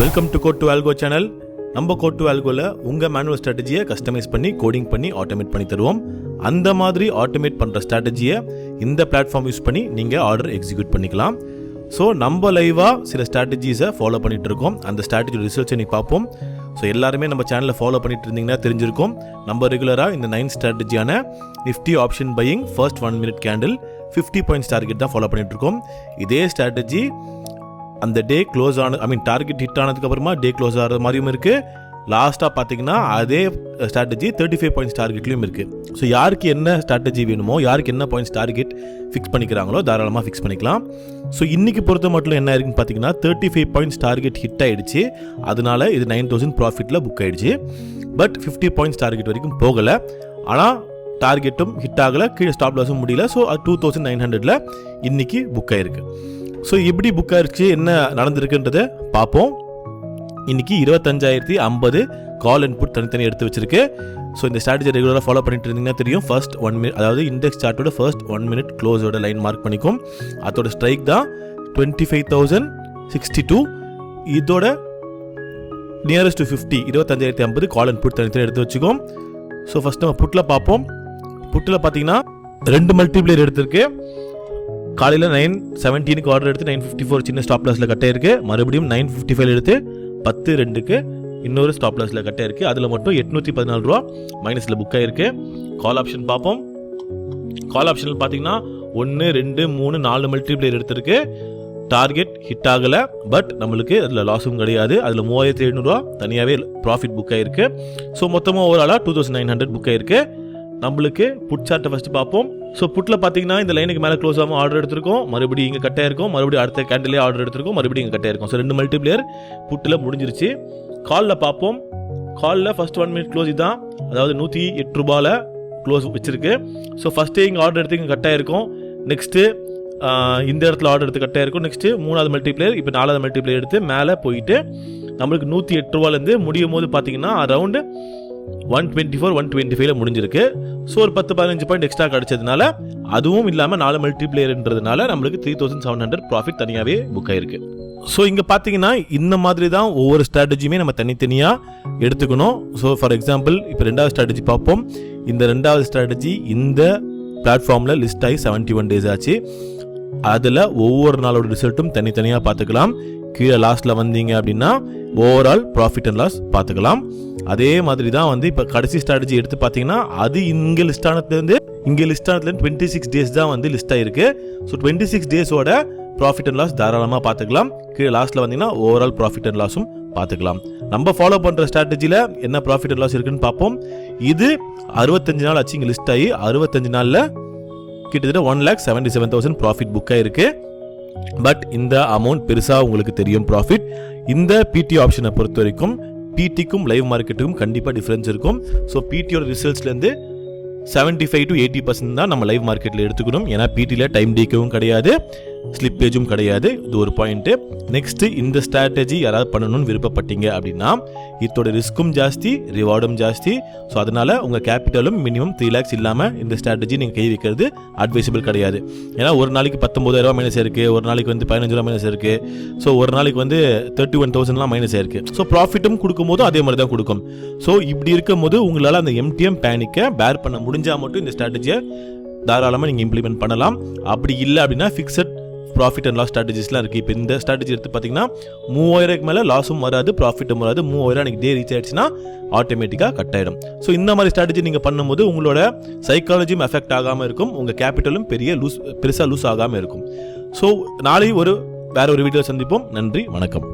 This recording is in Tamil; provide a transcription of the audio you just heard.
Welcome to Code to Algo channel. நம்ம கோட் டு ஆல்கோவில் உங்கள் மேனுவல் ஸ்ட்ராட்டஜியை கஸ்டமைஸ் பண்ணி கோடிங் பண்ணி ஆட்டோமேட் பண்ணி தருவோம். அந்த மாதிரி ஆட்டோமேட் பண்ணுற ஸ்ட்ராட்டஜியை இந்த பிளாட்ஃபார்ம் யூஸ் பண்ணி நீங்கள் ஆர்டர் எக்ஸிக்யூட் பண்ணிக்கலாம். ஸோ நம்ம லைவாக சில ஸ்ட்ராட்டஜிஸை ஃபாலோ பண்ணிகிட்டு இருக்கோம். அந்த ஸ்ட்ராட்டஜி ரிசல்ட்ஸை நீ பார்ப்போம். ஸோ எல்லாருமே நம்ம சேனலில் ஃபாலோ பண்ணிட்டு இருந்தீங்கன்னா தெரிஞ்சிருக்கும். நம்ம ரெகுலராக இந்த 9 ஸ்ட்ராட்டஜியான Nifty option buying, first 1 minute candle, 50 points target தான் ஃபாலோ பண்ணிட்டு இருக்கோம். இதே ஸ்ட்ராட்டஜி அந்த டே க்ளோஸ் டார்கெட் ஹிட் ஆனதுக்கப்புறமா டே க்ளோஸ் ஆகிற மாதிரியும் இருக்குது. லாஸ்ட்டாக பார்த்தீங்கன்னா அதே ஸ்ட்ராட்டஜி 35 பாயிண்ட்ஸ் டார்கெட்லையும் இருக்குது. ஸோ யாருக்கு என்ன ஸ்ட்ராட்டஜி வேணுமோ, யாருக்கு என்ன பாயிண்ட்ஸ் டார்கெட் ஃபிக்ஸ் பண்ணிக்கிறாங்களோ தாராளமாக ஃபிக்ஸ் பண்ணிக்கலாம். ஸோ இன்றைக்கி பொறுத்த மட்டும் என்ன இருக்குன்னு பார்த்தீங்கன்னா 35 பாயிண்ட்ஸ் டார்கெட் ஹிட் ஆகிடுச்சு. அதனால இது 9000 ப்ராஃபிட்டில் புக் ஆகிடுச்சு. பட் 50 பாயிண்ட்ஸ் டார்கெட் வரைக்கும் போகலை. ஆனால் டார்கெட்டும் ஹிட் ஆகலை, கீழே ஸ்டாப் லாஸும் முடியல. ஸோ 2900 இன்றைக்கி புக் ஆகிருக்கு. ஸோ எப்படி புக் ஆகிடுச்சு, என்ன நடந்திருக்குன்றதை பார்ப்போம். இன்றைக்கி 25,050 கால் அண்ட் புட் தனித்தனி எடுத்து வச்சிருக்கு. ஸோ இந்த ஸ்ட்ராட்டஜி ரெகுலராக ஃபாலோ பண்ணிட்டு இருந்தீங்கன்னா தெரியும். ஃபர்ஸ்ட் 1 minute, அதாவது இண்டெக்ஸ் சார்ட்டோட ஃபர்ஸ்ட் 1 minute க்ளோஸோட லைன் மார்க் பண்ணிக்கும். அதோட ஸ்ட்ரைக் தான் 25,062. இதோட nearest to 50 25,050 call and put தனித்தனி எடுத்து வச்சுக்கோம். ஸோ ஃபர்ஸ்ட் நம்ம புட்டில் பார்ப்போம். புட்டில் பார்த்தீங்கன்னா 2 மல்டிப்ளேயர் எடுத்திருக்கு. காலையில் 9:17 ஆர்டர் எடுத்து 9:54 சின்ன ஸ்டாப் லாஸில் கட்டே இருக்கு. மறுபடியும் 9:55 எடுத்து 10:02 இன்னொரு ஸ்டாப் லாஸில் கட்டே இருக்கு. அதில் மட்டும் 814 ரூபா மைனஸில் புக் ஆகிருக்கு. கால் ஆப்ஷன் பார்ப்போம். கால் ஆப்ஷனில் பார்த்தீங்கன்னா 1, 2, 3, 4 மல்டிப்ளேயர் எடுத்திருக்கு. டார்கெட் ஹிட் ஆகலை. பட் நம்மளுக்கு அதில் லாஸும் கிடையாது. அதில் 3700 ரூபா தனியாகவே ப்ராஃபிட் புக் ஆகிருக்கு. ஸோ மொத்தமாக ஓவராலாக 2900 புக் ஆகிருக்கு. நம்மளுக்கு புட் சார்ட்டை ஃபஸ்ட்டு பார்ப்போம். ஸோ புட்டில் பார்த்தீங்கன்னா இந்த லைனுக்கு மேலே க்ளோஸ் ஆகாமல் ஆர்டர் எடுத்திருக்கோம். மறுபடியும் இங்கே கட்டாக இருக்கும். மறுபடியும் அடுத்த கேண்டிலே ஆர்டர் எடுத்திருக்கோம். மறுபடியும் இங்கே கட்டாக இருக்கும். ஸோ 2 மல்டிப்ளேயர் புட்டில் முடிஞ்சிருச்சு. காலில் பார்ப்போம். காலில் ஃபர்ஸ்ட் 1 minute க்ளோஸ் இதுதான். அதாவது 108 ரூபாயில் க்ளோஸ் வச்சிருக்கு. ஸோ ஃபஸ்ட்டே இங்கே ஆர்டர் எடுத்து இங்கே கட்டாக இருக்கும். நெக்ஸ்ட்டு இந்த இடத்துல ஆர்டர் எடுத்து கட்டாக இருக்கும். நெக்ஸ்ட்டு 3வது மல்டிப்ளேயர், இப்போ 4வது மல்டிப்ளேயர் எடுத்து மேலே போயிட்டு நம்மளுக்கு 108 ரூபாலேருந்து முடியும் போது பார்த்தீங்கன்னா அரௌண்டு 124, 125 முடிஞ்சிருக்கு. ஸோ ஒரு 10-15 பாயிண்ட் எக்ஸ்ட்ரா கிடச்சதுனால, அதுவும் இல்லாமல் 4 மல்டிப்ளேயர்ன்றதுனால நம்மளுக்கு 3700 ப்ராஃபிட் தனியாகவே புக் ஆகிருக்கு. ஸோ இங்கே பார்த்தீங்கன்னா இந்த மாதிரி தான் ஒவ்வொரு ஸ்ட்ராட்டஜியுமே நம்ம தனித்தனியாக எடுத்துக்கணும். ஸோ ஃபார் எக்ஸாம்பிள் இப்போ 2வது ஸ்ட்ராட்டஜி பார்ப்போம். இந்த 2வது ஸ்ட்ராட்டஜி இந்த பிளாட்ஃபார்மில் லிஸ்ட் ஆகி 71 days ஆச்சு. அதில் ஒவ்வொரு நாளோட ரிசல்ட்டும் தனித்தனியாக பார்த்துக்கலாம். கீழே லாஸ்ட்டில் வந்தீங்க அப்படின்னா ஓவரால் ப்ராஃபிட் அண்ட் லாஸ் பார்த்துக்கலாம். அதே மாதிரி தான் இப்போ கடைசி ஸ்ட்ராட்டஜி எடுத்து பார்த்தீங்கன்னா அது இங்கே லிஸ்ட் ஆனதுலேருந்து 26 days தான் லிஸ்ட் ஆகிருக்கு. ஸோ 26 days-ஓட ப்ராஃபிட் அண்ட் லாஸ் தாராளமாக பார்த்துக்கலாம். கீழே லாஸ்ட்டில் வந்தீங்கன்னா ஓவரால் ப்ராஃபிட் அண்ட் லாஸும் பார்த்துக்கலாம். நம்ம ஃபாலோ பண்ணுற ஸ்ட்ராட்டஜியில் என்ன ப்ராஃபிட் அண்ட் லாஸ் இருக்குன்னு பார்ப்போம். இது 65 நாள் ஆச்சு இங்கே லிஸ்ட் ஆகி. 65 நாளில் கிட்டத்தட்ட 1,77,000 ப்ராஃபிட் புக் ஆகிருக்கு. பட் இந்த அமௌண்ட் பெருசாக உங்களுக்கு தெரியும் ப்ராஃபிட். இந்த பிடி ஆப்ஷனை பொறுத்த வரைக்கும் பிடிக்கும் லைவ் மார்க்கெட்டுக்கும் கண்டிப்பாக டிஃப்ரென்ஸ் இருக்கும். ஸோ பிடியோட ரிசல்ட்ஸ்லேருந்து 75 to 80% தான் நம்ம லைவ் மார்க்கெட்டில் எடுத்துக்கணும். ஏன்னா பிடியில் டைம் டேக்கவும் கிடையாது, ஸ்லிப்பேஜும் கிடையாது. இது ஒரு பாயிண்ட்டு. நெக்ஸ்ட்டு இந்த ஸ்ட்ராட்டஜி யாராவது பண்ணணும்னு விருப்பப்பட்டீங்க அப்படின்னா இதோட ரிஸ்க்கும் ஜாஸ்தி, ரிவார்டும் ஜாஸ்தி. ஸோ அதனால் உங்கள் கேபிட்டலும் மினிமம் 3 lakhs இல்லாமல் இந்த ஸ்ட்ராட்டஜி நீங்கள் கை வைக்கிறது அட்வைசபிள் கிடையாது. ஏன்னா ஒரு நாளைக்கு 19,000 மைனஸ் இருக்குது, ஒரு நாளைக்கு 15,000 மைனஸ் இருக்குது. ஸோ ஒரு நாளைக்கு 31,000 மைனஸ் ஆயிருக்கு. ஸோ ப்ராஃபிட்டும் கொடுக்கும்போது அதே மாதிரி தான் கொடுக்கும். ஸோ இப்படி இருக்கும் போது உங்களால் அந்த MTM பேனிக்கை பேர் பண்ண முடிஞ்சால் மட்டும் இந்த ஸ்ட்ராட்டஜியை தாராளமாக நீங்கள் இம்ப்ளிமெண்ட் பண்ணலாம். அப்படி இல்லை அப்படின்னா ஃபிக்ஸட் ப்ராஃபிட் அண்ட் லாஸ் ஸ்ட்ராட்டஜிஸ்லாம் இருக்குது. இப்போ இந்த ஸ்ட்ராட்டஜி எடுத்து பார்த்தீங்கன்னா 3000க்கு மேலே லாஸும் வராது, ப்ராஃபிட்டும் வராது. 3000 அன்றைக்கி டே ரீச் ஆகிடுச்சுன்னா ஆட்டோமேட்டிக்காக கட் ஆகிடும். ஸோ இந்த மாதிரி ஸ்ட்ராட்டஜி நீங்கள் பண்ணும்போது உங்களோட சைக்காலஜியும் எஃபெக்ட் ஆகாமல் இருக்கும், உங்கள் கேபிட்டலும் பெருசாக லூஸ் ஆகாமல் இருக்கும். ஸோ நாளை வேற ஒரு வீடியோ சந்திப்போம். நன்றி, வணக்கம்.